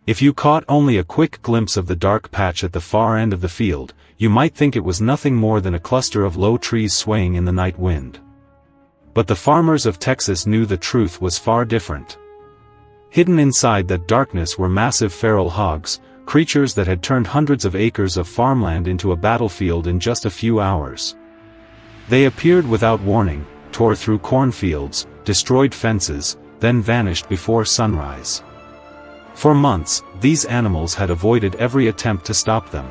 If you caught only a quick glimpse of the dark patch at the far end of the field, you might think it was nothing more than a cluster of low trees swaying in the night wind. But the farmers of Texas knew the truth was far different. Hidden inside that darkness were massive feral hogs, creatures that had turned hundreds of acres of farmland into a battlefield in just a few hours. They appeared without warning, tore through cornfields, destroyed fences, then vanished before sunrise. For months, these animals had avoided every attempt to stop them.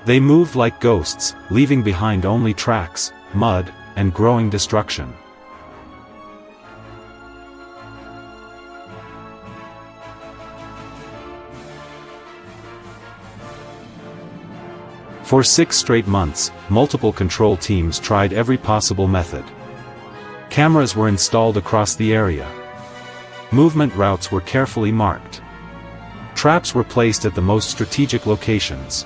They moved like ghosts, leaving behind only tracks, mud, and growing destruction. For 6 straight months, multiple control teams tried every possible method. Cameras were installed across the area. Movement routes were carefully marked. Traps were placed at the most strategic locations.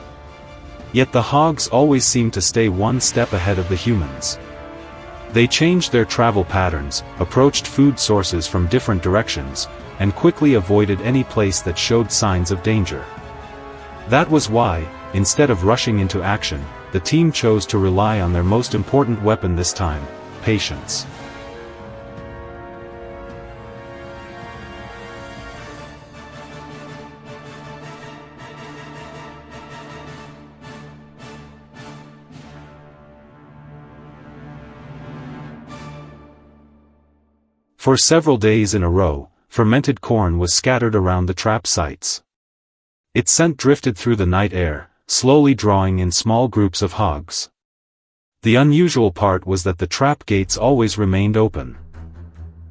Yet the hogs always seemed to stay one step ahead of the humans. They changed their travel patterns, approached food sources from different directions, and quickly avoided any place that showed signs of danger. That was why, instead of rushing into action, the team chose to rely on their most important weapon this time: patience. For several days in a row, fermented corn was scattered around the trap sites. Its scent drifted through the night air, slowly drawing in small groups of hogs. The unusual part was that the trap gates always remained open.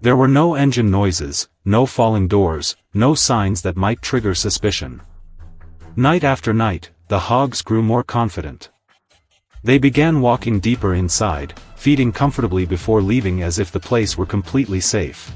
There were no engine noises, no falling doors, no signs that might trigger suspicion. Night after night, the hogs grew more confident. They began walking deeper inside, feeding comfortably before leaving as if the place were completely safe.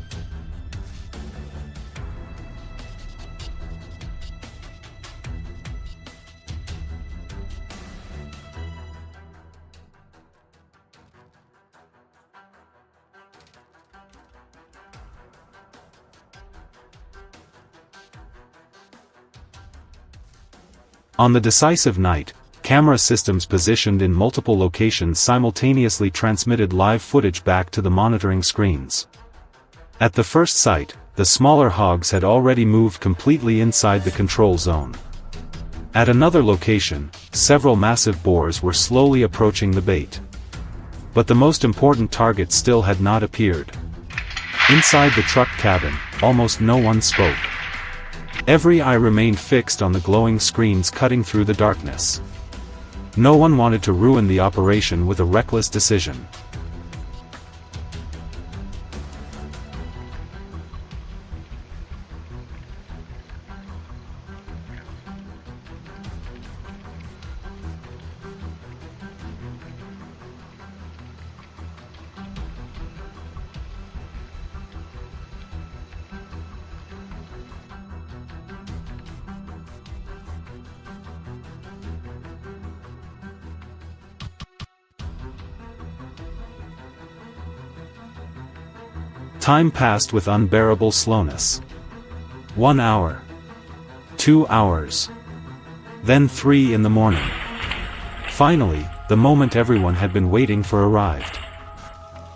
On the decisive night, camera systems positioned in multiple locations simultaneously transmitted live footage back to the monitoring screens. At the first site, the smaller hogs had already moved completely inside the control zone. At another location, several massive boars were slowly approaching the bait. But the most important target still had not appeared. Inside the truck cabin, almost no one spoke. Every eye remained fixed on the glowing screens cutting through the darkness. No one wanted to ruin the operation with a reckless decision. Time passed with unbearable slowness. 1 hour. 2 hours. Then 3 in the morning. Finally, the moment everyone had been waiting for arrived.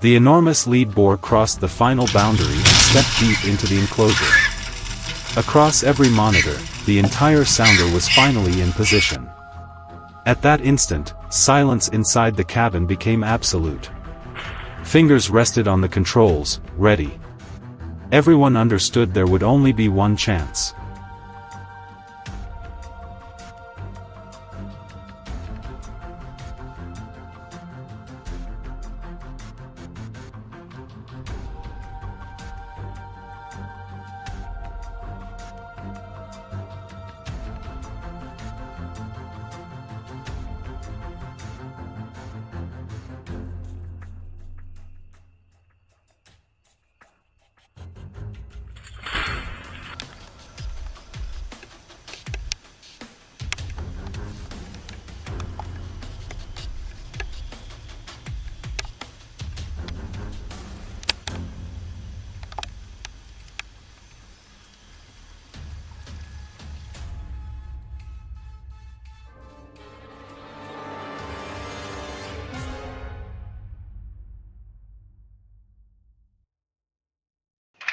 The enormous lead boar crossed the final boundary and stepped deep into the enclosure. Across every monitor, the entire sounder was finally in position. At that instant, silence inside the cabin became absolute. Fingers rested on the controls, ready. Everyone understood there would only be one chance.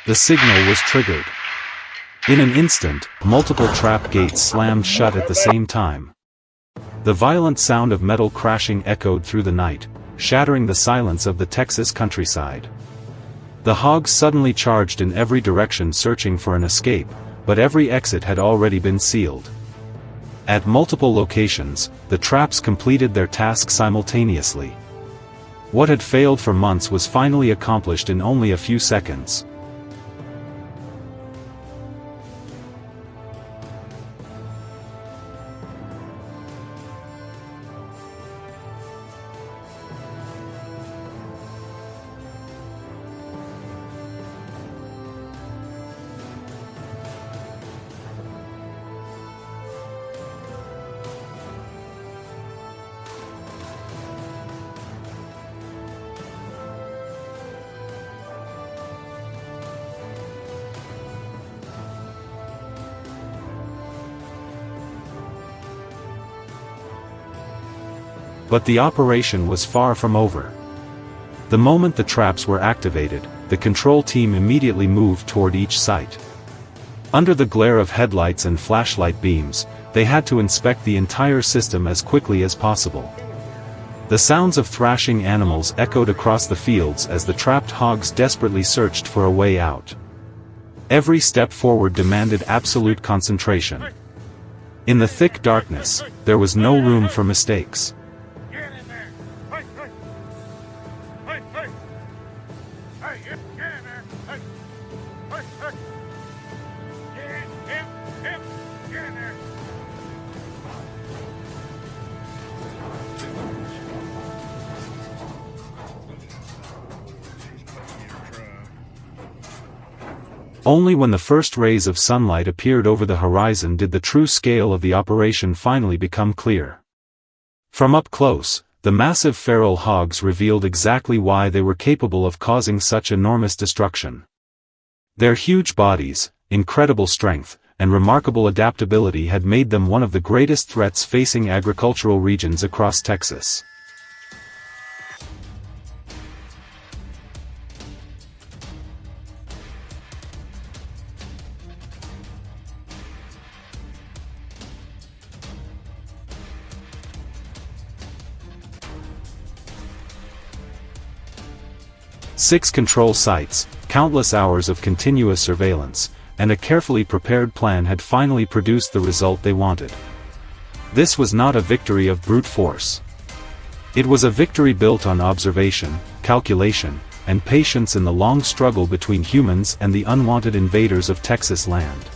The signal was triggered. In an instant, multiple trap gates slammed shut at the same time. The violent sound of metal crashing echoed through the night, shattering the silence of the Texas countryside. The hogs suddenly charged in every direction searching for an escape, but every exit had already been sealed. At multiple locations, the traps completed their task simultaneously. What had failed for months was finally accomplished in only a few seconds. But the operation was far from over. The moment the traps were activated, the control team immediately moved toward each site. Under the glare of headlights and flashlight beams, they had to inspect the entire system as quickly as possible. The sounds of thrashing animals echoed across the fields as the trapped hogs desperately searched for a way out. Every step forward demanded absolute concentration. In the thick darkness, there was no room for mistakes. Only when the first rays of sunlight appeared over the horizon did the true scale of the operation finally become clear. From up close, the massive feral hogs revealed exactly why they were capable of causing such enormous destruction. Their huge bodies, incredible strength, and remarkable adaptability had made them one of the greatest threats facing agricultural regions across Texas. Six control sites, countless hours of continuous surveillance, and a carefully prepared plan had finally produced the result they wanted. This was not a victory of brute force. It was a victory built on observation, calculation, and patience in the long struggle between humans and the unwanted invaders of Texas land.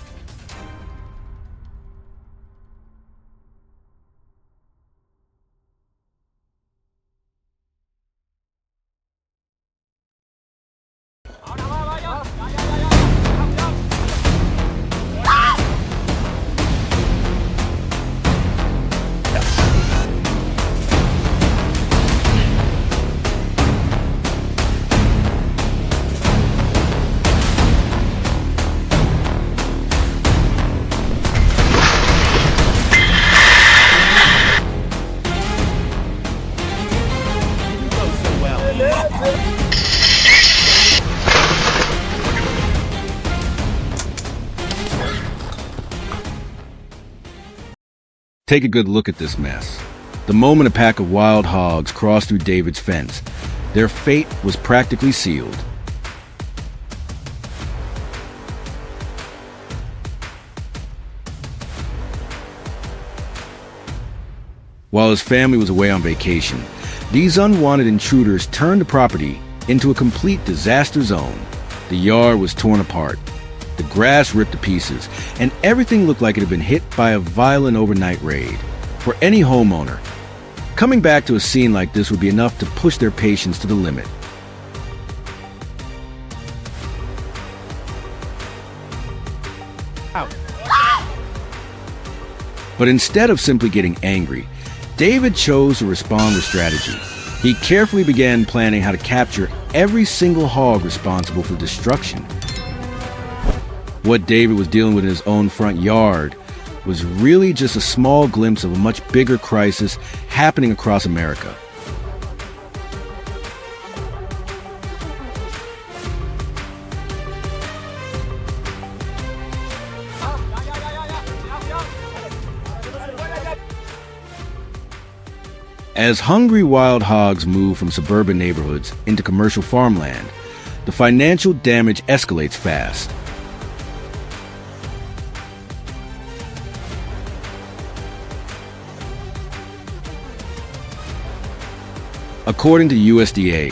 Take a good look at this mess. The moment a pack of wild hogs crossed through David's fence, their fate was practically sealed. While his family was away on vacation, these unwanted intruders turned the property into a complete disaster zone. The yard was torn apart, the grass ripped to pieces, and everything looked like it had been hit by a violent overnight raid. For any homeowner, coming back to a scene like this would be enough to push their patience to the limit. But instead of simply getting angry, David chose to respond with strategy. He carefully began planning how to capture every single hog responsible for destruction. What David was dealing with in his own front yard was really just a small glimpse of a much bigger crisis happening across America. As hungry wild hogs move from suburban neighborhoods into commercial farmland, the financial damage escalates fast. According to USDA,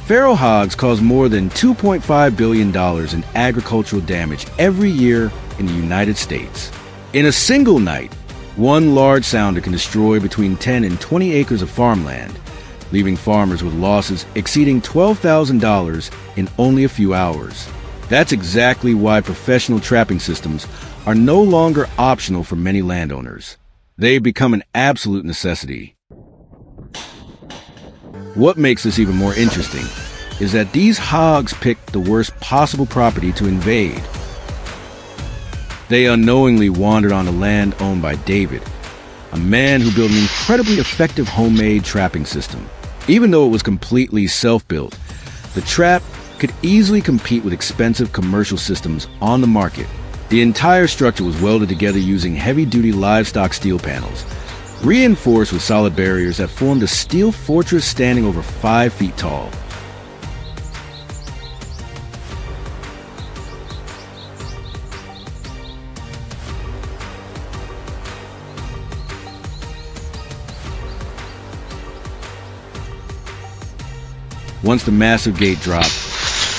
feral hogs cause more than $2.5 billion in agricultural damage every year in the United States. In a single night, one large sounder can destroy between 10 and 20 acres of farmland, leaving farmers with losses exceeding $12,000 in only a few hours. That's exactly why professional trapping systems are no longer optional for many landowners. They've become an absolute necessity. What makes this even more interesting is that these hogs picked the worst possible property to invade. They unknowingly wandered onto land owned by David, a man who built an incredibly effective homemade trapping system. Even though it was completely self-built, the trap could easily compete with expensive commercial systems on the market. The entire structure was welded together using heavy-duty livestock steel panels, reinforced with solid barriers that formed a steel fortress standing over 5 feet tall. Once the massive gate dropped,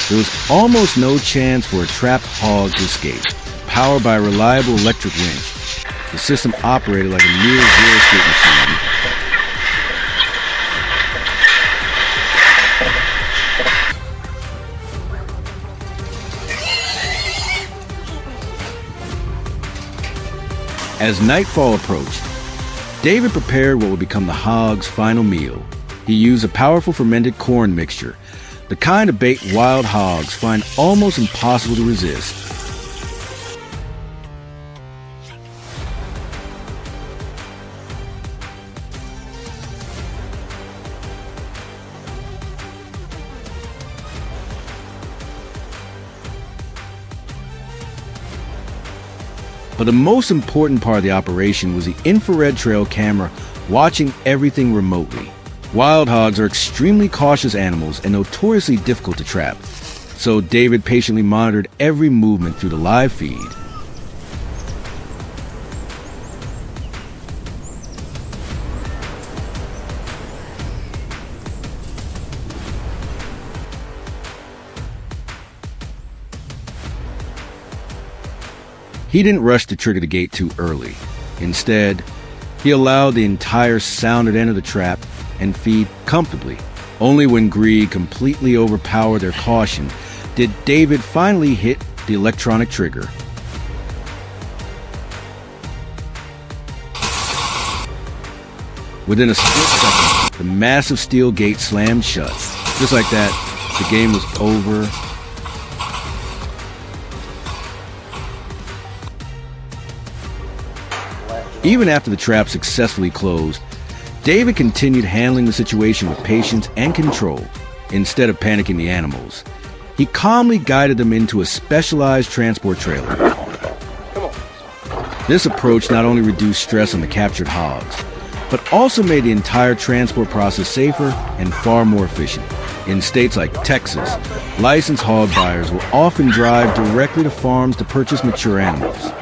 there was almost no chance for a trapped hog to escape. Powered by a reliable electric winch, the system operated like a near-zero escape machine. As nightfall approached, David prepared what would become the hog's final meal. He used a powerful fermented corn mixture, the kind of bait wild hogs find almost impossible to resist. But the most important part of the operation was the infrared trail camera watching everything remotely. Wild hogs are extremely cautious animals and notoriously difficult to trap, so David patiently monitored every movement through the live feed. He didn't rush to trigger the gate too early. Instead, he allowed the entire sounded end of the trap and feed comfortably. Only when greed completely overpowered their caution did David finally hit the electronic trigger. Within a split second, the massive steel gate slammed shut. Just like that, the game was over. Even after the trap successfully closed, David continued handling the situation with patience and control. Instead of panicking the animals, he calmly guided them into a specialized transport trailer. This approach not only reduced stress on the captured hogs, but also made the entire transport process safer and far more efficient. In states like Texas, licensed hog buyers will often drive directly to farms to purchase mature animals.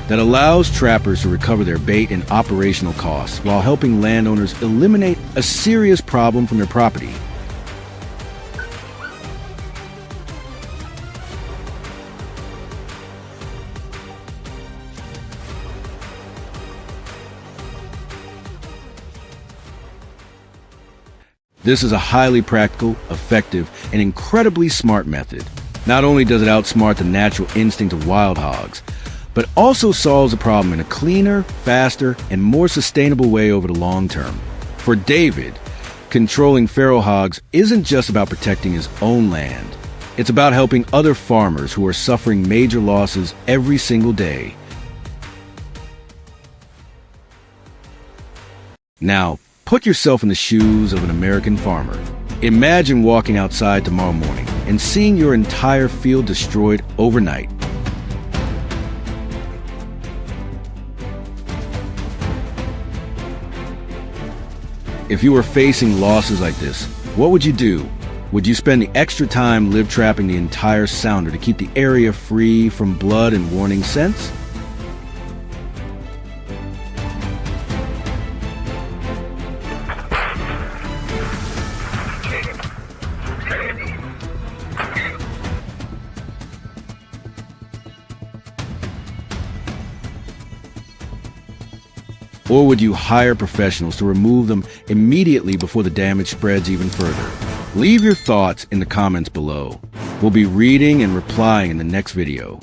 That allows trappers to recover their bait and operational costs while helping landowners eliminate a serious problem from their property. This is a highly practical, effective, and incredibly smart method. Not only does it outsmart the natural instinct of wild hogs, but also solves the problem in a cleaner, faster, and more sustainable way over the long term. For David, controlling feral hogs isn't just about protecting his own land. It's about helping other farmers who are suffering major losses every single day. Now, Put yourself in the shoes of an American farmer. Imagine walking outside tomorrow morning and seeing your entire field destroyed overnight. If you were facing losses like this, what would you do? Would you spend the extra time live trapping the entire sounder to keep the area free from blood and warning scents? Or would you hire professionals to remove them immediately before the damage spreads even further? Leave your thoughts in the comments below. We'll be reading and replying in the next video.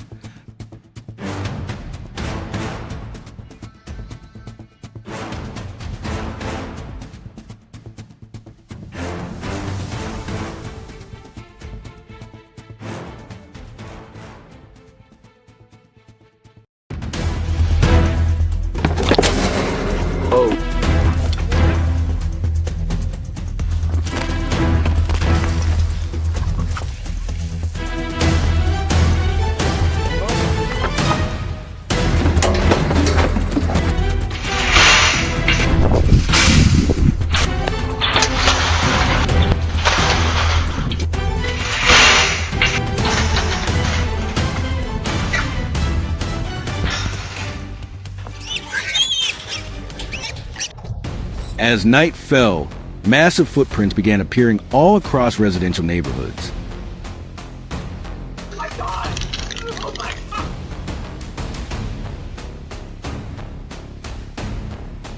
As night fell, massive footprints began appearing all across residential neighborhoods.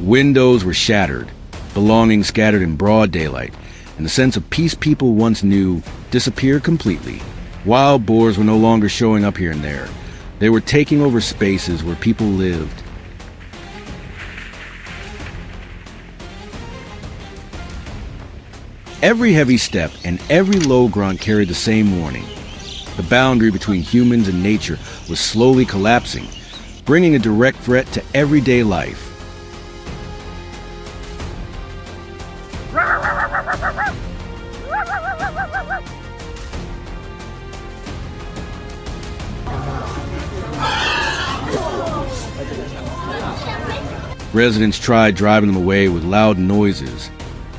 Windows were shattered, belongings scattered in broad daylight, and the sense of peace people once knew disappeared completely. Wild boars were no longer showing up here and there. They were taking over spaces where people lived. Every heavy step and every low grunt carried the same warning. The boundary between humans and nature was slowly collapsing, bringing a direct threat to everyday life. Residents tried driving them away with loud noises,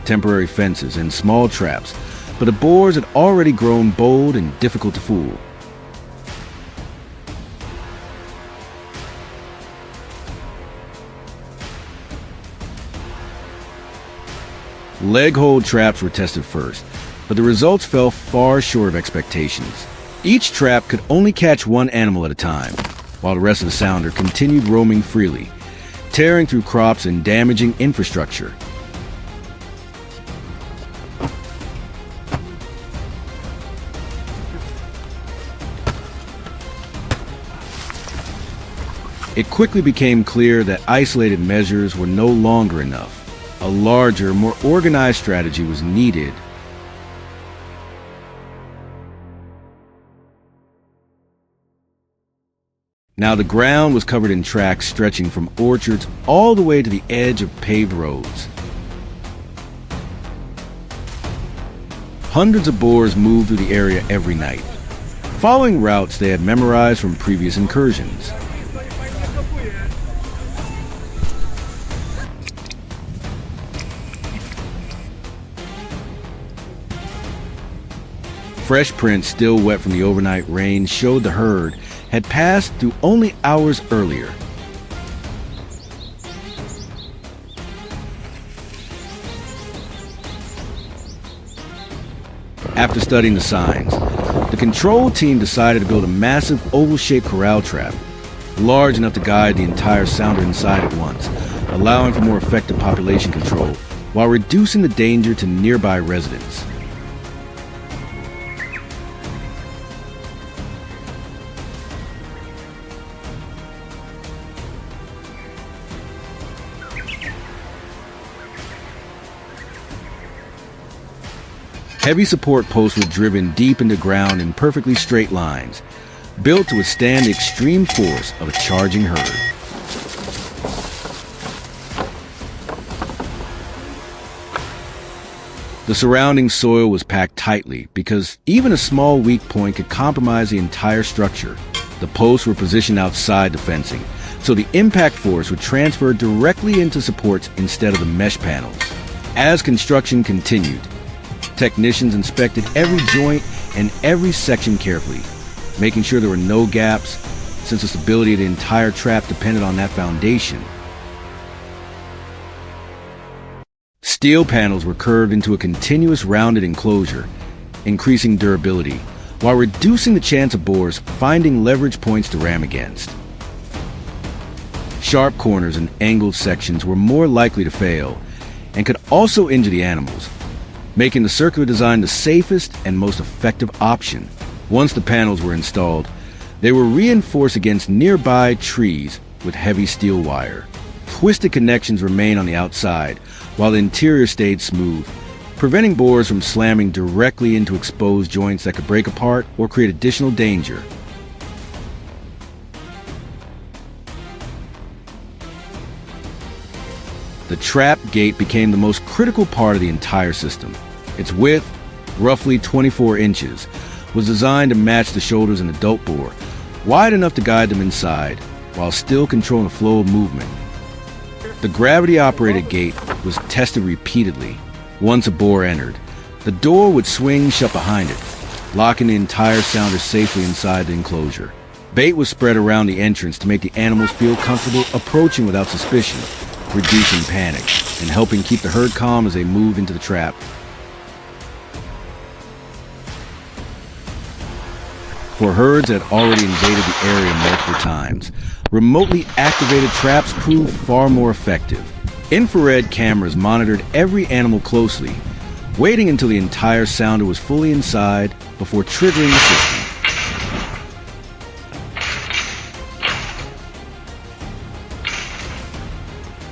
temporary fences, and small traps, but the boars had already grown bold and difficult to fool. Leg hold traps were tested first, but the results fell far short of expectations. Each trap could only catch one animal at a time, while the rest of the sounder continued roaming freely, tearing through crops and damaging infrastructure. It quickly became clear that isolated measures were no longer enough. A larger, more organized strategy was needed. Now the ground was covered in tracks stretching from orchards all the way to the edge of paved roads. Hundreds of boars moved through the area every night, following routes they had memorized from previous incursions. Fresh prints still wet from the overnight rain showed the herd had passed through only hours earlier. After studying the signs, the control team decided to build a massive oval-shaped corral trap, large enough to guide the entire sounder inside at once, allowing for more effective population control while reducing the danger to nearby residents. Heavy support posts were driven deep into ground in perfectly straight lines, built to withstand the extreme force of a charging herd. The surrounding soil was packed tightly because even a small weak point could compromise the entire structure. The posts were positioned outside the fencing, so the impact force would transfer directly into supports instead of the mesh panels. As construction continued, technicians inspected every joint and every section carefully, making sure there were no gaps, since the stability of the entire trap depended on that foundation. Steel panels were curved into a continuous rounded enclosure, increasing durability, while reducing the chance of boars finding leverage points to ram against. Sharp corners and angled sections were more likely to fail, and could also injure the animals, making the circular design the safest and most effective option. Once the panels were installed, they were reinforced against nearby trees with heavy steel wire. Twisted connections remain on the outside, while the interior stayed smooth, preventing boars from slamming directly into exposed joints that could break apart or create additional danger. The trap gate became the most critical part of the entire system. Its width, roughly 24 inches, was designed to match the shoulders of an adult boar, wide enough to guide them inside, while still controlling the flow of movement. The gravity-operated gate was tested repeatedly. Once a boar entered, the door would swing shut behind it, locking the entire sounder safely inside the enclosure. Bait was spread around the entrance to make the animals feel comfortable approaching without suspicion, reducing panic, and helping keep the herd calm as they moved into the trap. For herds that had already invaded the area multiple times, remotely activated traps proved far more effective. Infrared cameras monitored every animal closely, waiting until the entire sounder was fully inside before triggering the system.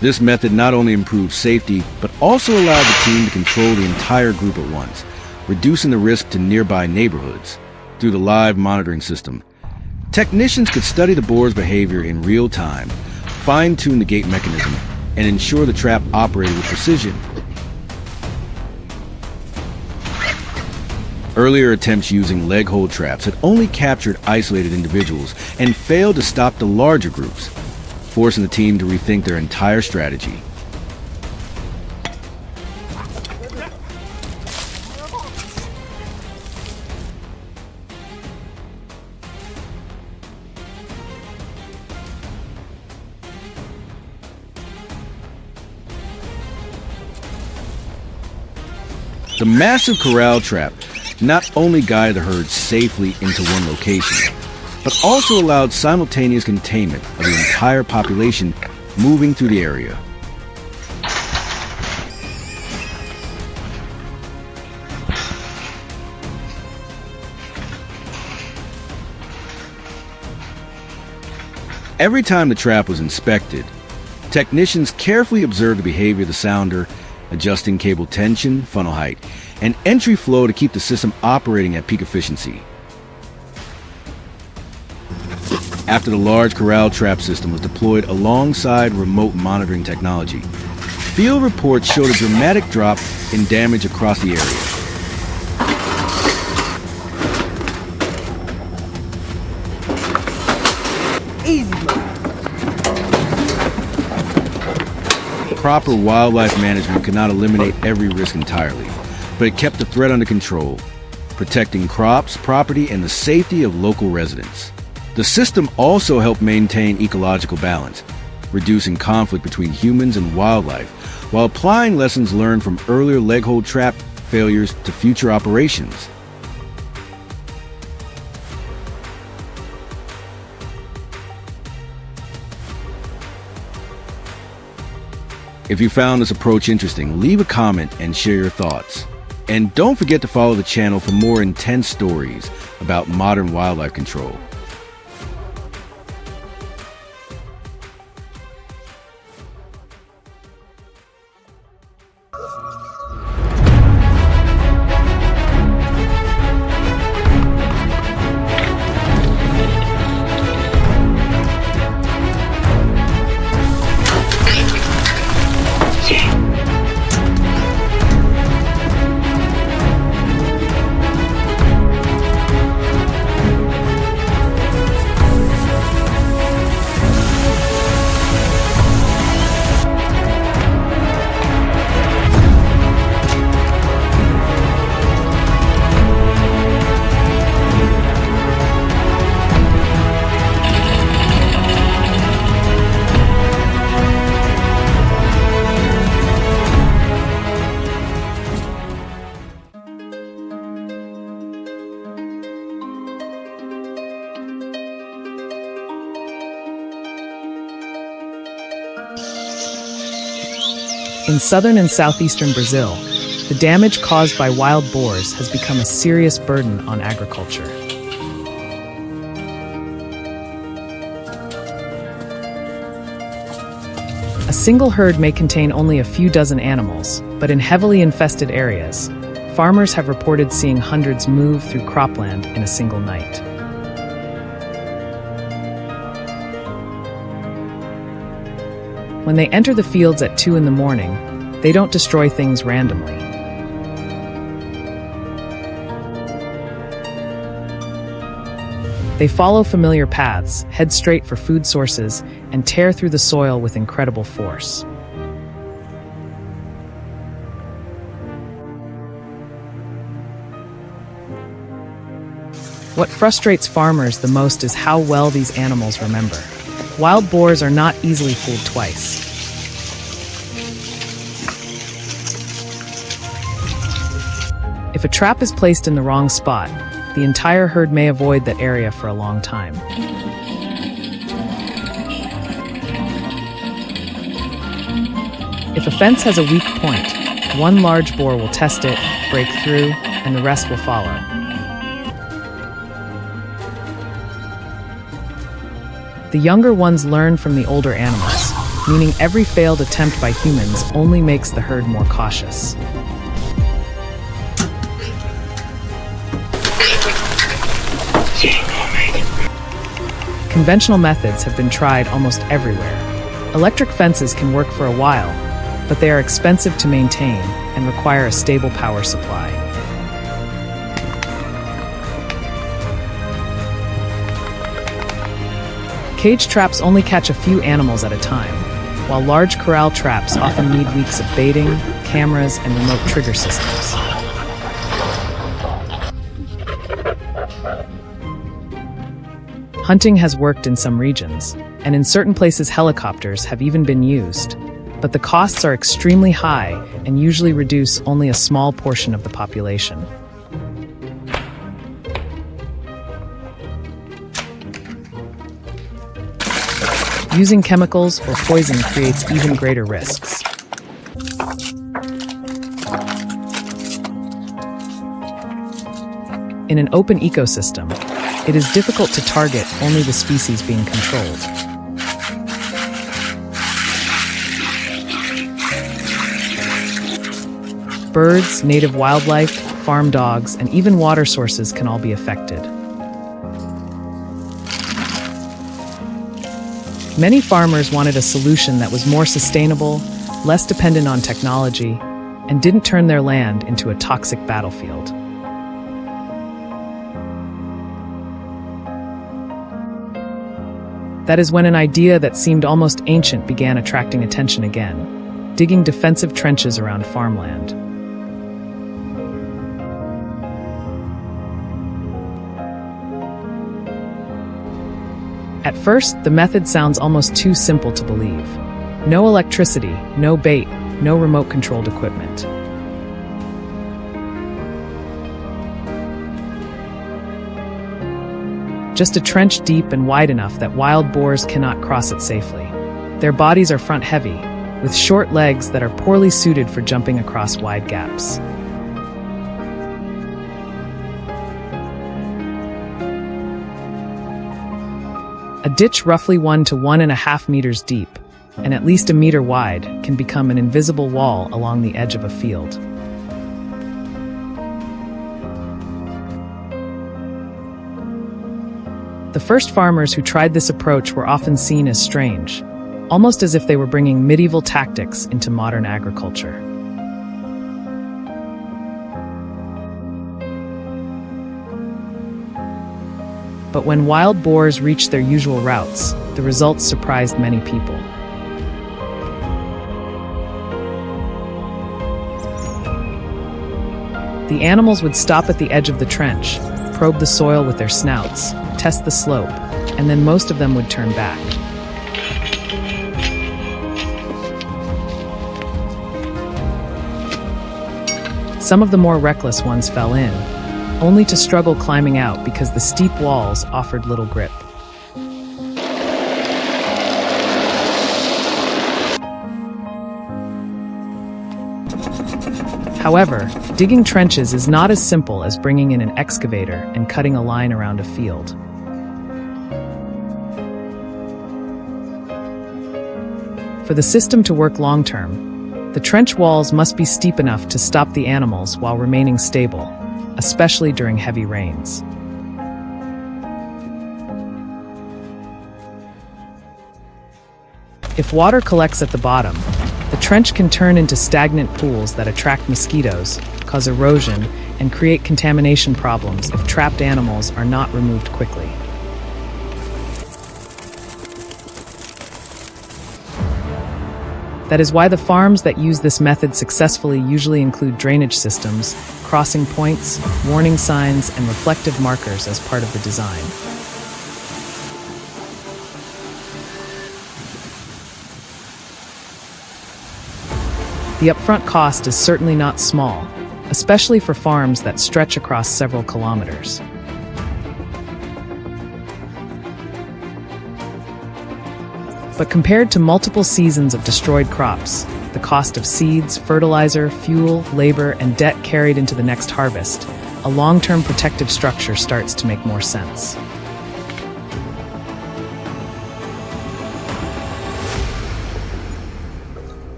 This method not only improved safety, but also allowed the team to control the entire group at once, reducing the risk to nearby neighborhoods. Through the live monitoring system, technicians could study the boar's behavior in real time, fine-tune the gate mechanism, and ensure the trap operated with precision. Earlier attempts using leg hold traps had only captured isolated individuals and failed to stop the larger groups, forcing the team to rethink their entire strategy. The massive corral trap not only guided the herd safely into one location, but also allowed simultaneous containment of the entire population moving through the area. Every time the trap was inspected, technicians carefully observed the behavior of the sounder, adjusting cable tension, funnel height, and entry flow to keep the system operating at peak efficiency. After the large corral trap system was deployed alongside remote monitoring technology, field reports showed a dramatic drop in damage across the area. Easy. Proper wildlife management could not eliminate every risk entirely, but it kept the threat under control, protecting crops, property, and the safety of local residents. The system also helped maintain ecological balance, reducing conflict between humans and wildlife, while applying lessons learned from earlier leg hold trap failures to future operations. If you found this approach interesting, leave a comment and share your thoughts. And don't forget to follow the channel for more intense stories about modern wildlife control. In southern and southeastern Brazil, the damage caused by wild boars has become a serious burden on agriculture. A single herd may contain only a few dozen animals, but in heavily infested areas, farmers have reported seeing hundreds move through cropland in a single night. When they enter the fields at 2 in the morning, they don't destroy things randomly. They follow familiar paths, head straight for food sources, and tear through the soil with incredible force. What frustrates farmers the most is how well these animals remember. Wild boars are not easily fooled twice. If a trap is placed in the wrong spot, the entire herd may avoid that area for a long time. If a fence has a weak point, one large boar will test it, break through, and the rest will follow. The younger ones learn from the older animals, meaning every failed attempt by humans only makes the herd more cautious. Conventional methods have been tried almost everywhere. Electric fences can work for a while, but they are expensive to maintain and require a stable power supply. Cage traps only catch a few animals at a time, while large corral traps often need weeks of baiting, cameras, and remote trigger systems. Hunting has worked in some regions, and in certain places helicopters have even been used, but the costs are extremely high and usually reduce only a small portion of the population. Using chemicals or poison creates even greater risks. In an open ecosystem, it is difficult to target only the species being controlled. Birds, native wildlife, farm dogs, and even water sources can all be affected. Many farmers wanted a solution that was more sustainable, less dependent on technology, and didn't turn their land into a toxic battlefield. That is when an idea that seemed almost ancient began attracting attention again: digging defensive trenches around farmland. At first, the method sounds almost too simple to believe. No electricity, no bait, no remote-controlled equipment. Just a trench deep and wide enough that wild boars cannot cross it safely. Their bodies are front-heavy, with short legs that are poorly suited for jumping across wide gaps. A ditch roughly 1 to 1.5 meters deep, and at least a meter wide, can become an invisible wall along the edge of a field. The first farmers who tried this approach were often seen as strange, almost as if they were bringing medieval tactics into modern agriculture. But when wild boars reached their usual routes, the results surprised many people. The animals would stop at the edge of the trench, probe the soil with their snouts, test the slope, and then most of them would turn back. Some of the more reckless ones fell in, only to struggle climbing out because the steep walls offered little grip. However, digging trenches is not as simple as bringing in an excavator and cutting a line around a field. For the system to work long-term, the trench walls must be steep enough to stop the animals while remaining stable, especially during heavy rains. If water collects at the bottom, the trench can turn into stagnant pools that attract mosquitoes, cause erosion, and create contamination problems if trapped animals are not removed quickly. That is why the farms that use this method successfully usually include drainage systems, crossing points, warning signs, and reflective markers as part of the design. The upfront cost is certainly not small, especially for farms that stretch across several kilometers. But compared to multiple seasons of destroyed crops, the cost of seeds, fertilizer, fuel, labor, and debt carried into the next harvest, a long-term protective structure starts to make more sense.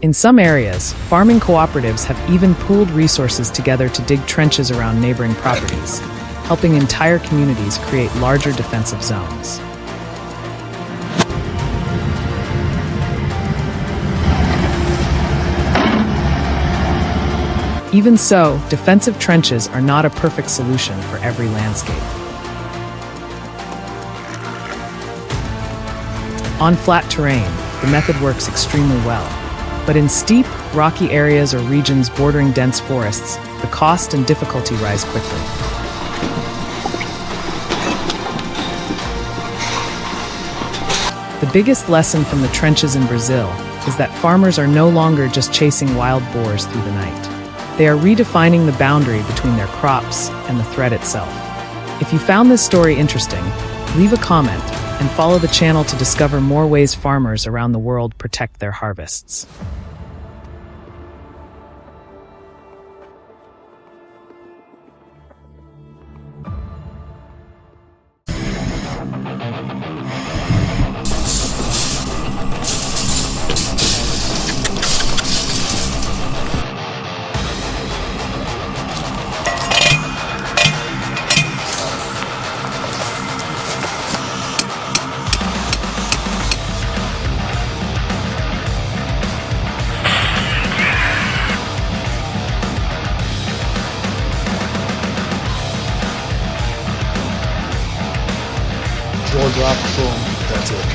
In some areas, farming cooperatives have even pooled resources together to dig trenches around neighboring properties, helping entire communities create larger defensive zones. Even so, defensive trenches are not a perfect solution for every landscape. On flat terrain, the method works extremely well. But in steep, rocky areas or regions bordering dense forests, the cost and difficulty rise quickly. The biggest lesson from the trenches in Brazil is that farmers are no longer just chasing wild boars through the night. They are redefining the boundary between their crops and the threat itself. If you found this story interesting, leave a comment and follow the channel to discover more ways farmers around the world protect their harvests. Draw, drop, boom. That's it.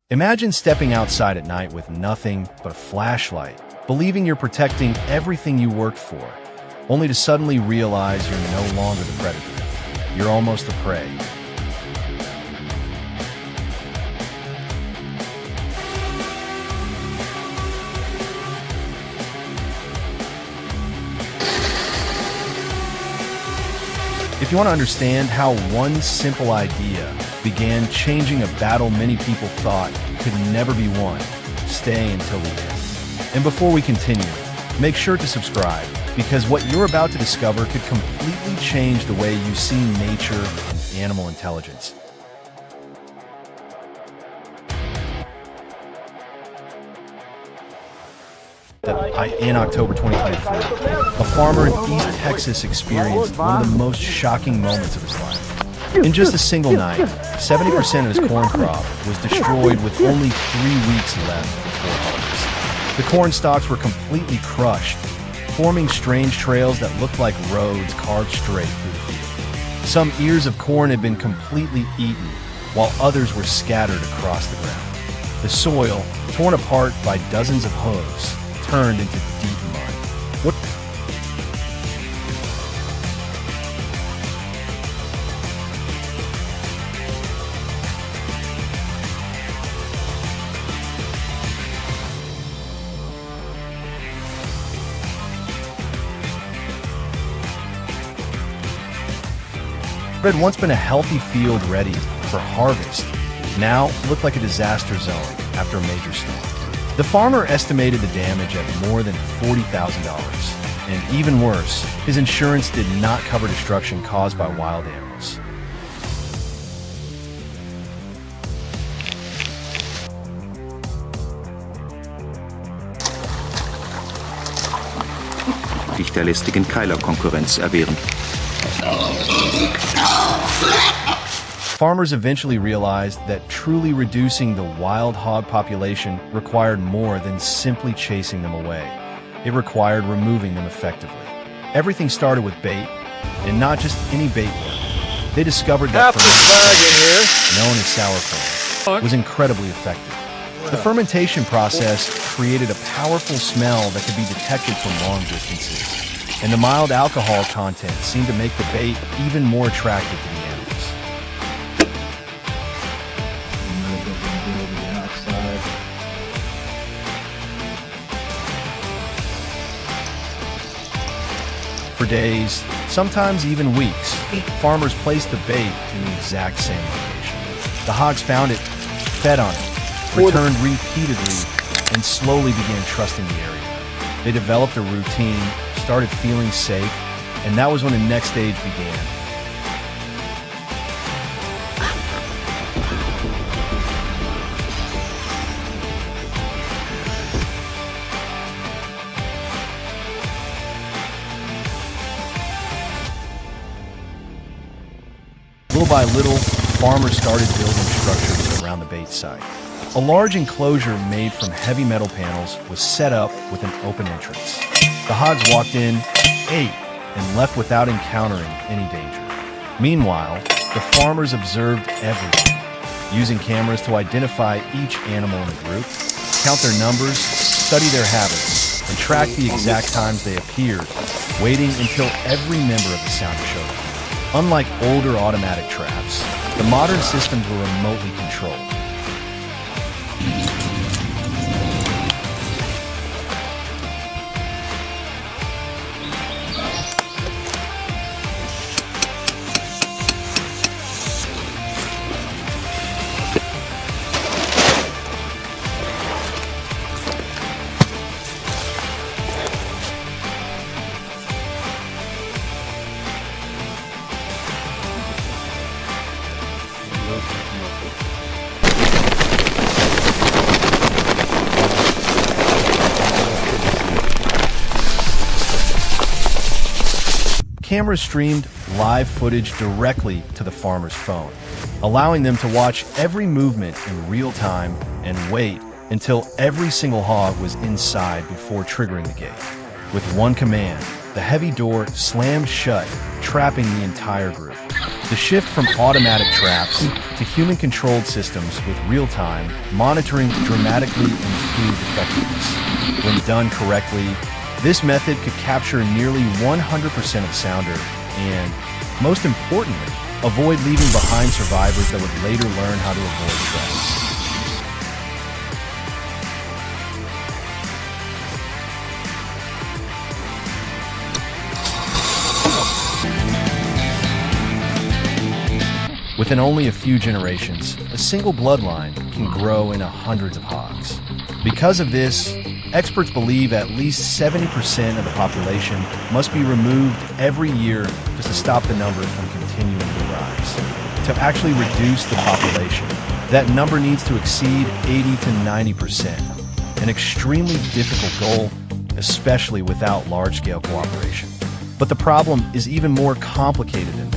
Imagine stepping outside at night with nothing but a flashlight, believing you're protecting everything you worked for, only to suddenly realize you're no longer the predator. You're almost the prey. If you want to understand how one simple idea began changing a battle many people thought could never be won, stay until the end. And before we continue, make sure to subscribe, because what you're about to discover could completely change the way you see nature and animal intelligence. In October 2023, a farmer in East Texas experienced one of the most shocking moments of his life. In just a single night, 70% of his corn crop was destroyed with only 3 weeks left before harvest. The corn stalks were completely crushed, forming strange trails that looked like roads carved straight through the field. Some ears of corn had been completely eaten, while others were scattered across the ground. The soil, torn apart by dozens of hooves, turned into deep mud. What? What had once been a healthy field ready for harvest now looked like a disaster zone after a major storm. The farmer estimated the damage at more than $40,000. And even worse, his insurance did not cover destruction caused by wild animals. Dich der lästigen Keilerkonkurrenz erwehren. Farmers eventually realized that truly reducing the wild hog population required more than simply chasing them away. It required removing them effectively. Everything started with bait, and not just any bait work. They discovered that fermentation, known as sour cream, was incredibly effective. The fermentation process created a powerful smell that could be detected from long distances, and the mild alcohol content seemed to make the bait even more attractive to the animals. For days, sometimes even weeks, farmers placed the bait in the exact same location. The hogs found it, fed on it, returned repeatedly, and slowly began trusting the area. They developed a routine, started feeling safe, and that was when the next stage began. Little by little, farmers started building structures around the bait site. A large enclosure made from heavy metal panels was set up with an open entrance. The hogs walked in, ate, and left without encountering any danger. Meanwhile, the farmers observed everything, using cameras to identify each animal in the group, count their numbers, study their habits, and track the exact times they appeared, waiting until every member of the sounder showed up. Unlike older automatic traps, the modern systems were remotely controlled. Cameras streamed live footage directly to the farmer's phone, allowing them to watch every movement in real time and wait until every single hog was inside before triggering the gate. With one command, the heavy door slammed shut, trapping the entire group. The shift from automatic traps to human-controlled systems with real-time monitoring dramatically improved effectiveness. When done correctly, this method could capture nearly 100% of sounder and, most importantly, avoid leaving behind survivors that would later learn how to avoid traps. Within only a few generations, a single bloodline can grow into hundreds of hogs. Because of this, experts believe at least 70% of the population must be removed every year just to stop the number from continuing to rise. To actually reduce the population, that number needs to exceed 80 to 90%, an extremely difficult goal, especially without large-scale cooperation. But the problem is even more complicated than that.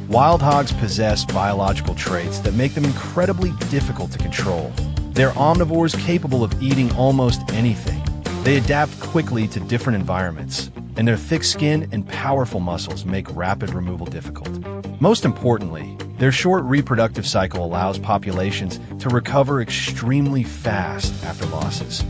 Wild hogs possess biological traits that make them incredibly difficult to control. They're omnivores capable of eating almost anything. They adapt quickly to different environments, and their thick skin and powerful muscles make rapid removal difficult. Most importantly, their short reproductive cycle allows populations to recover extremely fast after losses.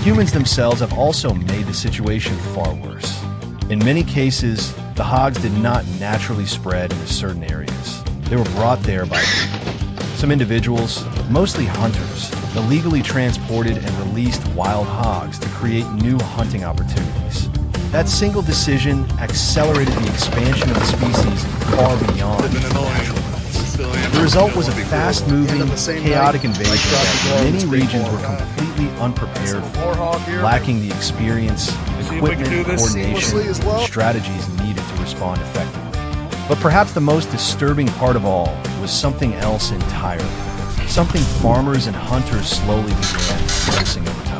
Humans themselves have also made the situation far worse. In many cases, the hogs did not naturally spread into certain areas. They were brought there by people. Some individuals, mostly hunters, illegally transported and released wild hogs to create new hunting opportunities. That single decision accelerated the expansion of the species far beyond its natural limits. The result was a fast-moving, chaotic invasion that many regions were completely unprepared for, lacking the experience, equipment, coordination, and strategies needed to respond effectively. But perhaps the most disturbing part of all was something else entirely, something farmers and hunters slowly began noticing over time.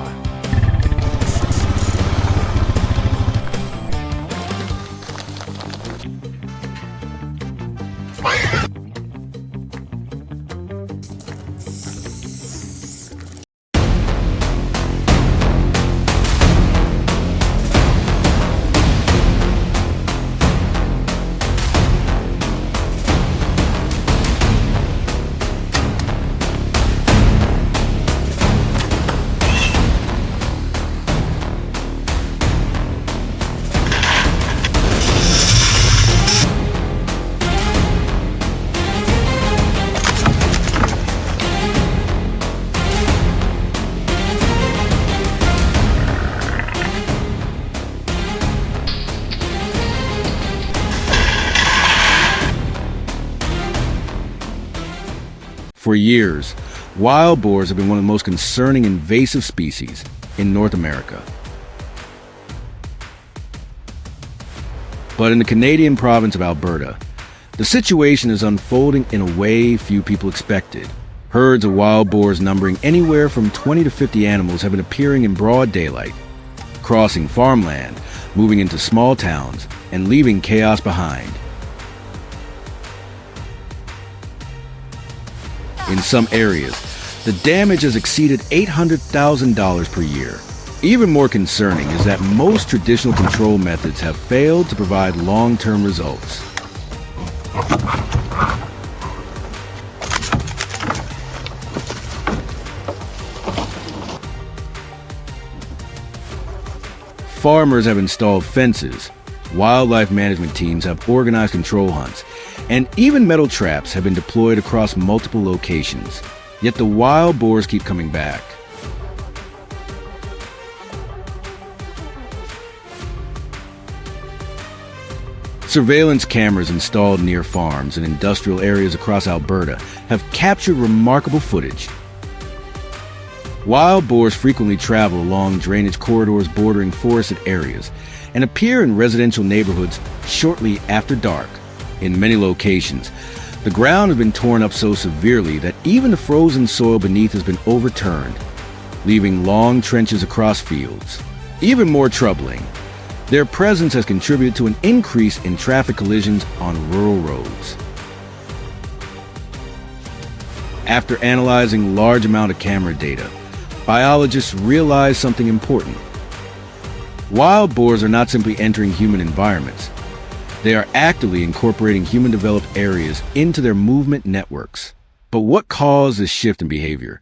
For years, wild boars have been one of the most concerning invasive species in North America. But in the Canadian province of Alberta, the situation is unfolding in a way few people expected. Herds of wild boars numbering anywhere from 20 to 50 animals have been appearing in broad daylight, crossing farmland, moving into small towns, and leaving chaos behind. In some areas, the damage has exceeded $800,000 per year. Even more concerning is that most traditional control methods have failed to provide long-term results. Farmers have installed fences, wildlife management teams have organized control hunts, and even metal traps have been deployed across multiple locations. Yet the wild boars keep coming back. Surveillance cameras installed near farms and industrial areas across Alberta have captured remarkable footage. Wild boars frequently travel along drainage corridors bordering forested areas and appear in residential neighborhoods shortly after dark. In many locations, the ground has been torn up so severely that even the frozen soil beneath has been overturned, leaving long trenches across fields. Even more troubling, their presence has contributed to an increase in traffic collisions on rural roads. After analyzing large amount of camera data, biologists realized something important. Wild boars are not simply entering human environments. They are actively incorporating human-developed areas into their movement networks. But what caused this shift in behavior?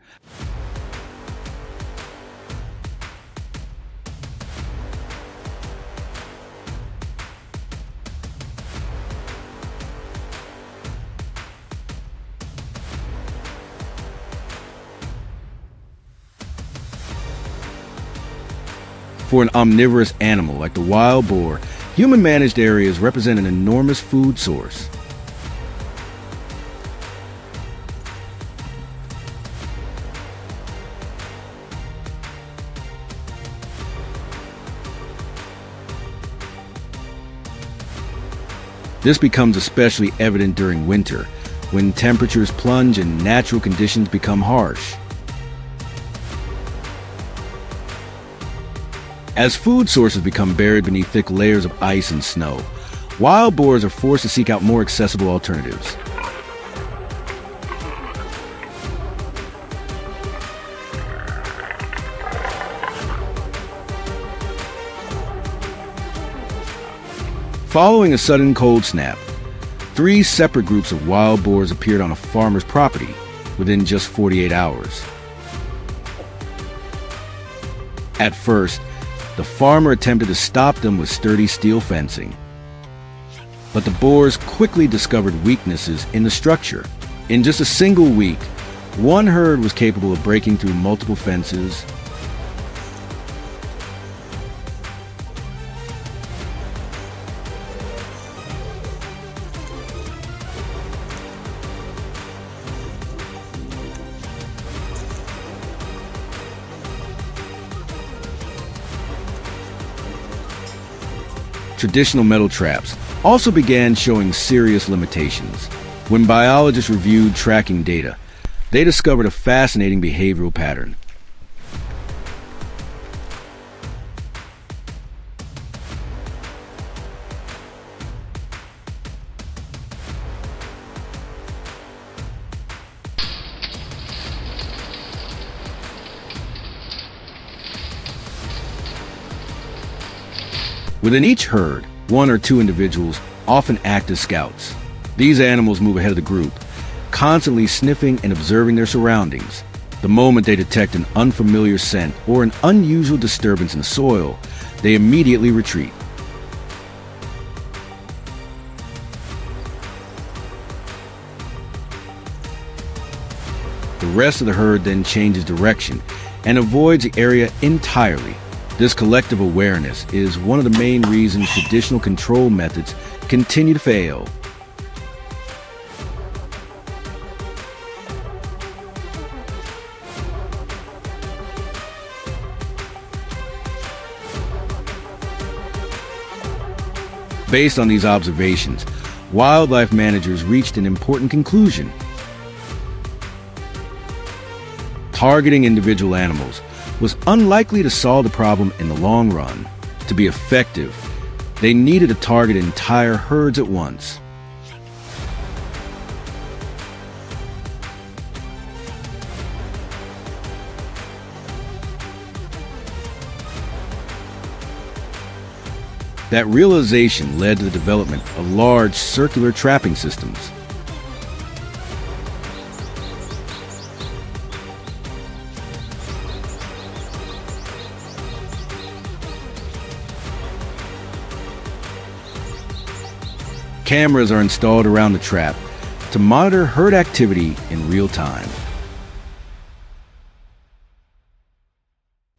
For an omnivorous animal like the wild boar, human-managed areas represent an enormous food source. This becomes especially evident during winter, when temperatures plunge and natural conditions become harsh. As food sources become buried beneath thick layers of ice and snow, wild boars are forced to seek out more accessible alternatives. Following a sudden cold snap, 3 separate groups of wild boars appeared on a farmer's property within just 48 hours. At first, the farmer attempted to stop them with sturdy steel fencing. But the boars quickly discovered weaknesses in the structure In just a single week, one herd was capable of breaking through multiple fences, traditional metal traps also began showing serious limitations. When biologists reviewed tracking data, they discovered a fascinating behavioral pattern. Within each herd, one or two individuals often act as scouts. These animals move ahead of the group, constantly sniffing and observing their surroundings. The moment they detect an unfamiliar scent or an unusual disturbance in the soil, they immediately retreat. The rest of the herd then changes direction and avoids the area entirely. This collective awareness is one of the main reasons traditional control methods continue to fail. Based on these observations, wildlife managers reached an important conclusion. Targeting individual animals was unlikely to solve the problem in the long run. To be effective, they needed to target entire herds at once. That realization led to the development of large circular trapping systems. Cameras are installed around the trap to monitor herd activity in real time.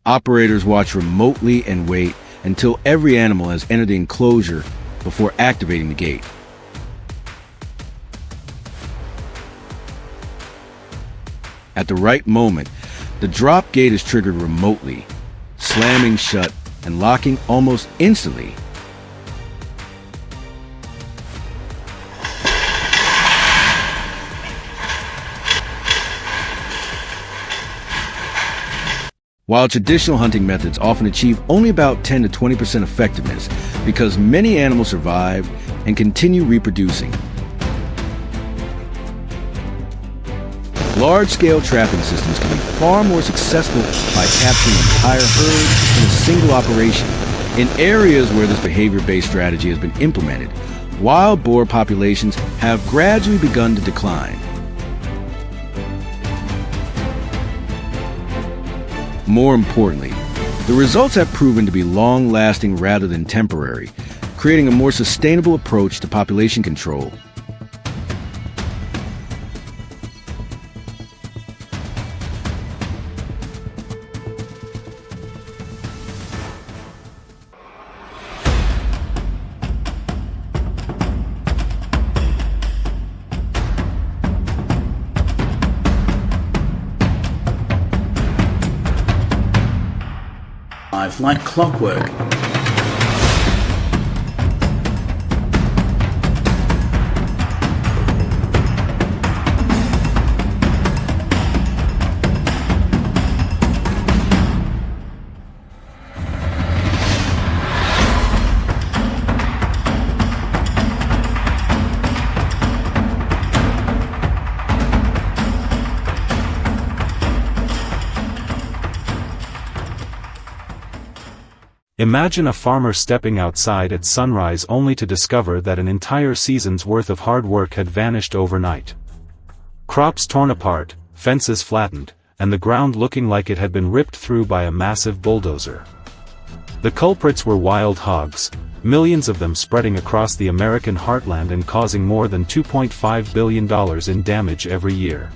Operators watch remotely and wait until every animal has entered the enclosure before activating the gate. At the right moment, the drop gate is triggered remotely, slamming shut and locking almost instantly. While traditional hunting methods often achieve only about 10 to 20% effectiveness because many animals survive and continue reproducing. Large-scale trapping systems can be far more successful by capturing entire herds in a single operation. In areas where this behavior-based strategy has been implemented, wild boar populations have gradually begun to decline. More importantly, the results have proven to be long-lasting rather than temporary, creating a more sustainable approach to population control. Like clockwork. Imagine a farmer stepping outside at sunrise only to discover that an entire season's worth of hard work had vanished overnight. Crops torn apart, fences flattened, and the ground looking like it had been ripped through by a massive bulldozer. The culprits were wild hogs, millions of them spreading across the American heartland and causing more than $2.5 billion in damage every year.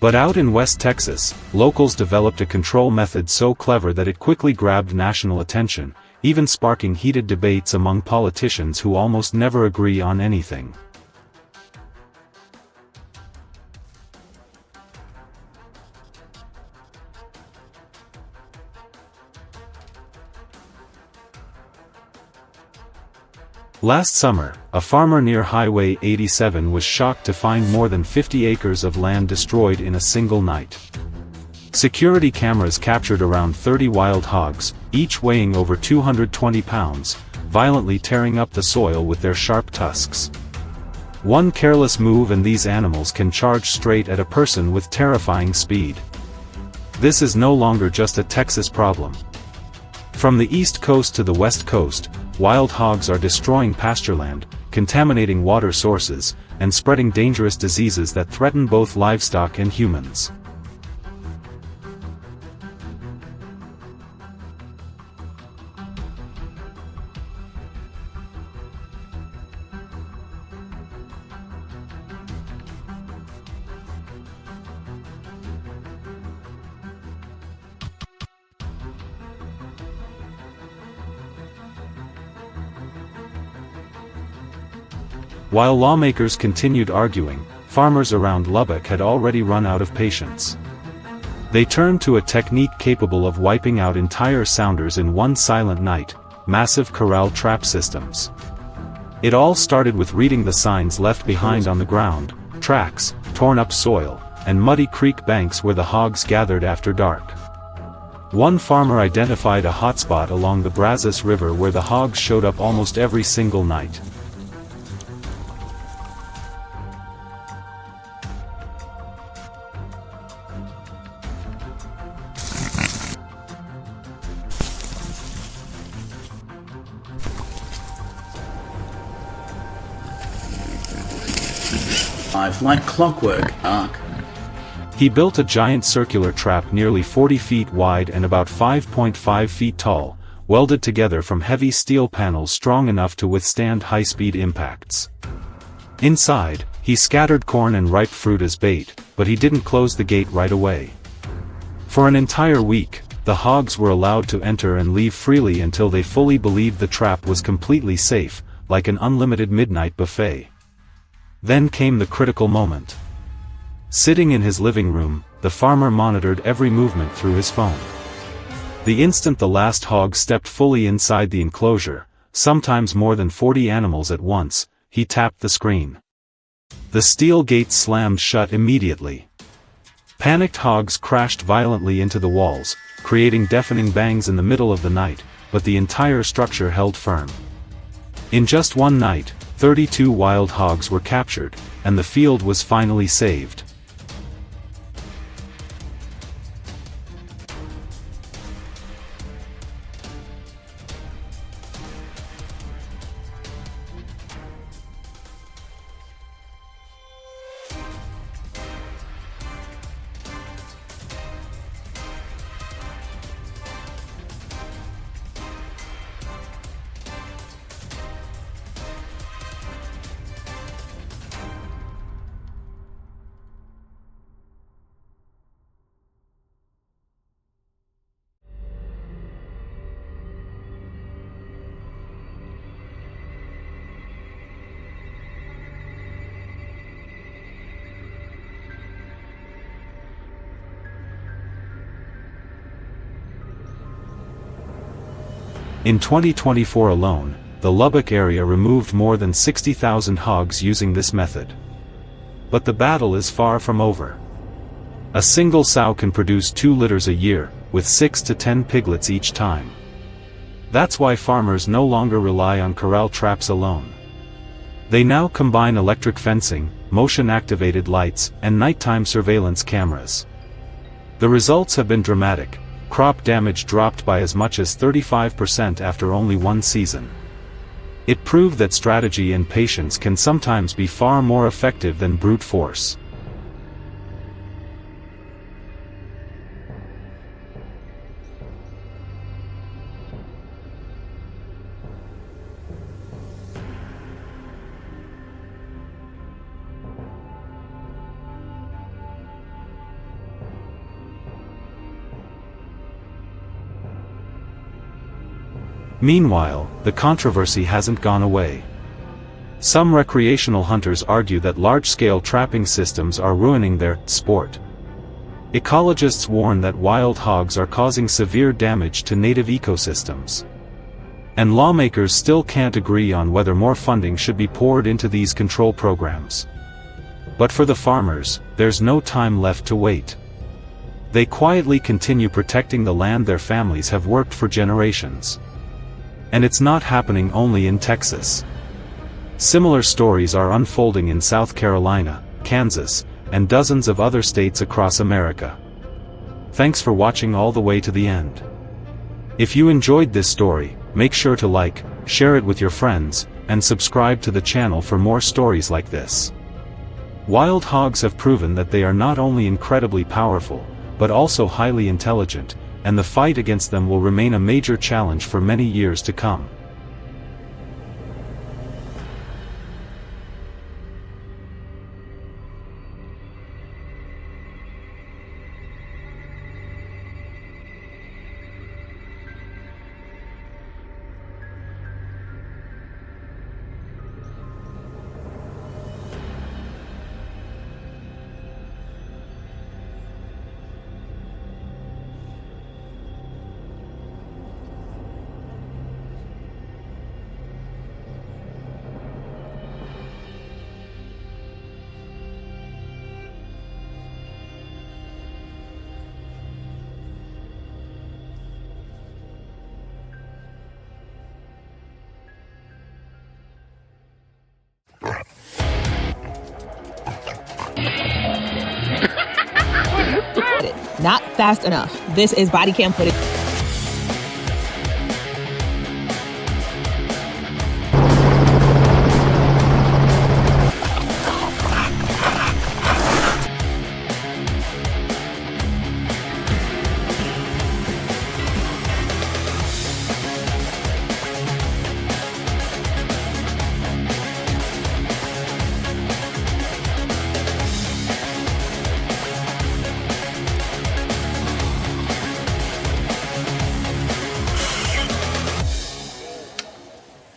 But out in West Texas, locals developed a control method so clever that it quickly grabbed national attention, even sparking heated debates among politicians who almost never agree on anything. Last summer, a farmer near Highway 87 was shocked to find more than 50 acres of land destroyed in a single night. Security cameras captured around 30 wild hogs, each weighing over 220 pounds, violently tearing up the soil with their sharp tusks. One careless move and these animals can charge straight at a person with terrifying speed. This is no longer just a Texas problem. From the East Coast to the West Coast, wild hogs are destroying pastureland, contaminating water sources, and spreading dangerous diseases that threaten both livestock and humans. While lawmakers continued arguing, farmers around Lubbock had already run out of patience. They turned to a technique capable of wiping out entire sounders in one silent night: massive corral trap systems. It all started with reading the signs left behind on the ground: tracks, torn up soil, and muddy creek banks where the hogs gathered after dark. One farmer identified a hotspot along the Brazos River where the hogs showed up almost every single night. Like clockwork, Ark. He built a giant circular trap nearly 40 feet wide and about 5.5 feet tall, welded together from heavy steel panels strong enough to withstand high-speed impacts. Inside, he scattered corn and ripe fruit as bait, but he didn't close the gate right away. For an entire week, the hogs were allowed to enter and leave freely until they fully believed the trap was completely safe, like an unlimited midnight buffet. Then came the critical moment. Sitting in his living room, the farmer monitored every movement through his phone. The instant the last hog stepped fully inside the enclosure, sometimes more than 40 animals at once, he tapped the screen. The steel gate slammed shut immediately. Panicked hogs crashed violently into the walls, creating deafening bangs in the middle of the night, but the entire structure held firm. In just one night, 32 wild hogs were captured, and the field was finally saved. In 2024 alone, the Lubbock area removed more than 60,000 hogs using this method. But the battle is far from over. A single sow can produce 2 litters a year, with 6 to 10 piglets each time. That's why farmers no longer rely on corral traps alone. They now combine electric fencing, motion-activated lights, and nighttime surveillance cameras. The results have been dramatic. Crop damage dropped by as much as 35% after only one season. It proved that strategy and patience can sometimes be far more effective than brute force. Meanwhile, the controversy hasn't gone away. Some recreational hunters argue that large-scale trapping systems are ruining their sport. Ecologists warn that wild hogs are causing severe damage to native ecosystems. And lawmakers still can't agree on whether more funding should be poured into these control programs. But for the farmers, there's no time left to wait. They quietly continue protecting the land their families have worked for generations. And it's not happening only in Texas. Similar stories are unfolding in South Carolina, Kansas, and dozens of other states across America. Thanks for watching all the way to the end. If you enjoyed this story, make sure to like, share it with your friends, and subscribe to the channel for more stories like this. Wild hogs have proven that they are not only incredibly powerful, but also highly intelligent, and the fight against them will remain a major challenge for many years to come. Not fast enough. This is body cam footage.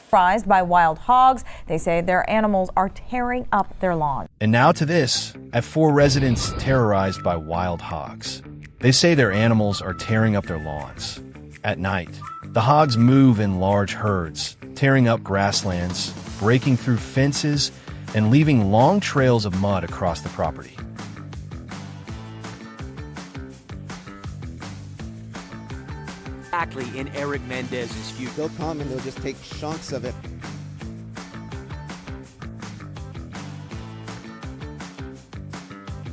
Surprised by wild hogs. They say their animals are tearing up their lawn. And now to this, at 4 residents terrorized by wild hogs. They say their animals are tearing up their lawns. At night, the hogs move in large herds, tearing up grasslands, breaking through fences, and leaving long trails of mud across the property. Exactly in Eric Mendez's future. They'll come and they'll just take chunks of it.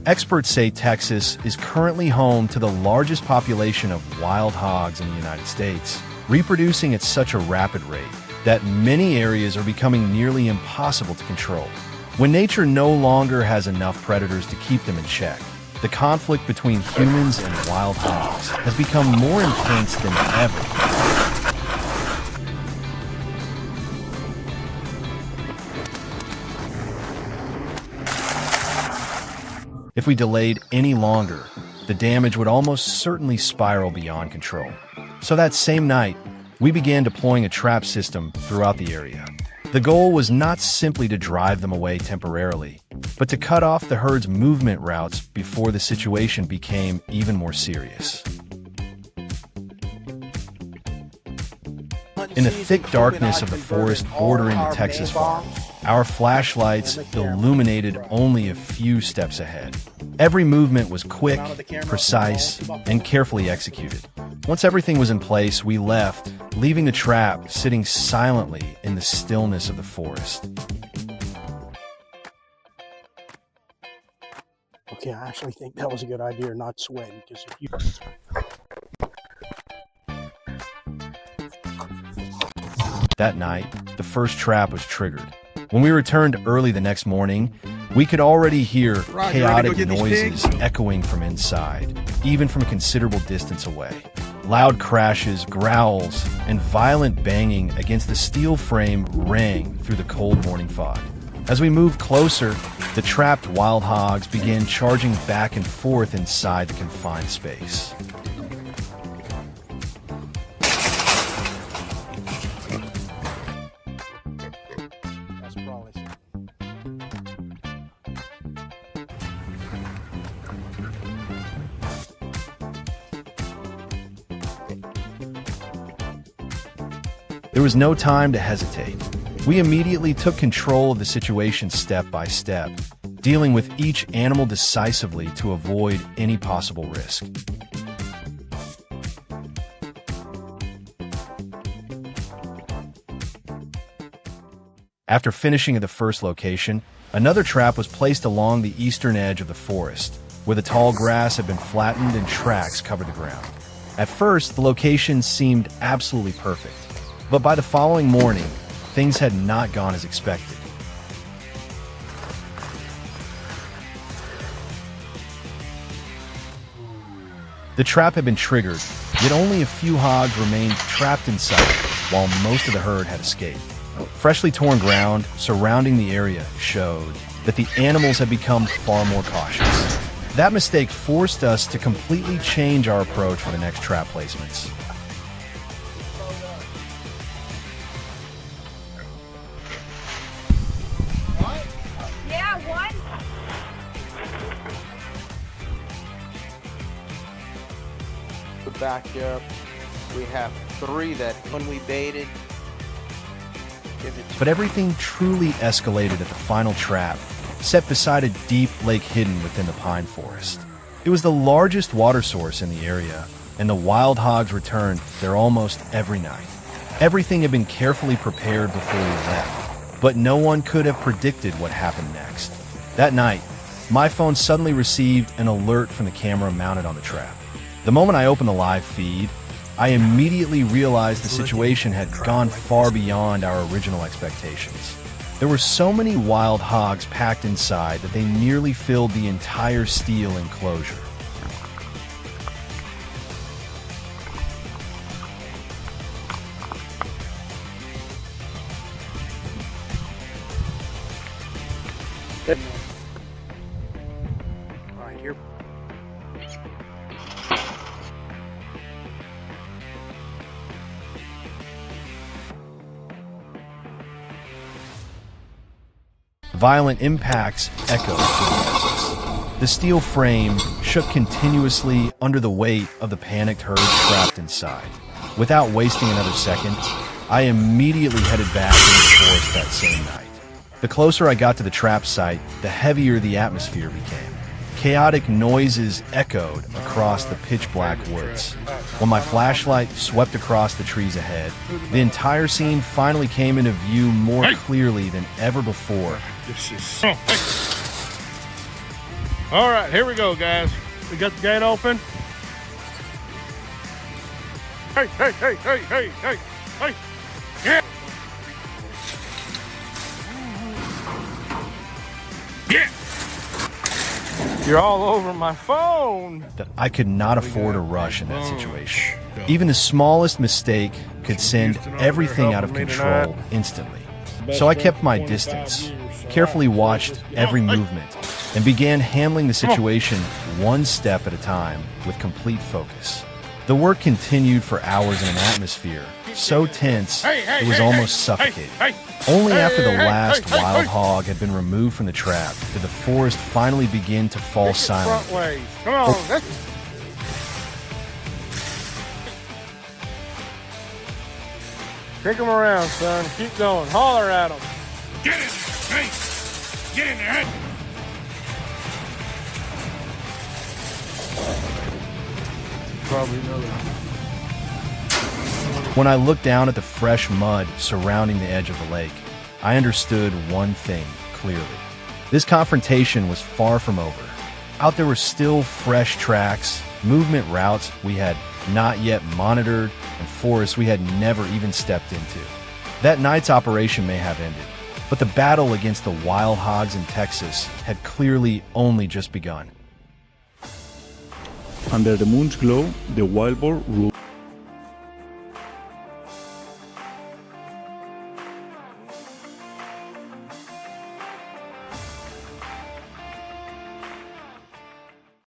Experts say Texas is currently home to the largest population of wild hogs in the United States, reproducing at such a rapid rate that many areas are becoming nearly impossible to control. When nature no longer has enough predators to keep them in check, the conflict between humans and wild hogs has become more intense than ever. If we delayed any longer, the damage would almost certainly spiral beyond control. So that same night, we began deploying a trap system throughout the area. The goal was not simply to drive them away temporarily, but to cut off the herd's movement routes before the situation became even more serious. In the thick darkness of the forest bordering the Texas farm, our flashlights illuminated only a few steps ahead. Every movement was quick, precise, and carefully executed. Once everything was in place, we left, leaving the trap sitting silently in the stillness of the forest. Okay, I actually think that was a good idea, not sweating, because if you... That night, the first trap was triggered. When we returned early the next morning, we could already hear chaotic noises echoing from inside, even from a considerable distance away. Loud crashes, growls, and violent banging against the steel frame rang through the cold morning fog. As we moved closer, the trapped wild hogs began charging back and forth inside the confined space. There was no time to hesitate. We immediately took control of the situation step by step, dealing with each animal decisively to avoid any possible risk. After finishing at the first location, another trap was placed along the eastern edge of the forest, where the tall grass had been flattened and tracks covered the ground. At first, the location seemed absolutely perfect, but by the following morning, things had not gone as expected. The trap had been triggered, yet only a few hogs remained trapped inside, while most of the herd had escaped. Freshly torn ground surrounding the area showed that the animals had become far more cautious. That mistake forced us to completely change our approach for the next trap placements. Yeah, one. To back up, we have 3 that when we baited. But everything truly escalated at the final trap, set beside a deep lake hidden within the pine forest. It was the largest water source in the area, and the wild hogs returned there almost every night. Everything had been carefully prepared before we left, but no one could have predicted what happened next. That night, my phone suddenly received an alert from the camera mounted on the trap. The moment I opened the live feed, I immediately realized the situation had gone far beyond our original expectations. There were so many wild hogs packed inside that they nearly filled the entire steel enclosure. All right, here. Violent impacts echoed through the distance. The steel frame shook continuously under the weight of the panicked herd trapped inside. Without wasting another second, I immediately headed back into the forest that same night. The closer I got to the trap site, the heavier the atmosphere became. Chaotic noises echoed across the pitch-black woods. When my flashlight swept across the trees ahead, the entire scene finally came into view more clearly than ever before. All right, here we go, guys. We got the gate open. Hey, hey, hey, hey, hey, hey, hey. Yeah. Yeah. You're all over my phone. That I could not afford a rush in that situation. Even the smallest mistake could send everything out of control instantly. So I kept my distance, carefully watched every movement, and began handling the situation one step at a time with complete focus. The work continued for hours in an atmosphere so tense it was almost suffocating. Only after the last wild hog had been removed from the trap did the forest finally begin to fall silent. Come on. Kick them around, son. Keep going. Holler at them. Get in there. Hey, get in there. Probably another one. When I looked down at the fresh mud surrounding the edge of the lake, I understood one thing clearly. This confrontation was far from over. Out there were still fresh tracks, movement routes we had not yet monitored, and forests we had never even stepped into. That night's operation may have ended, but the battle against the wild hogs in Texas had clearly only just begun. Under the moon's glow, the wild boar ruled.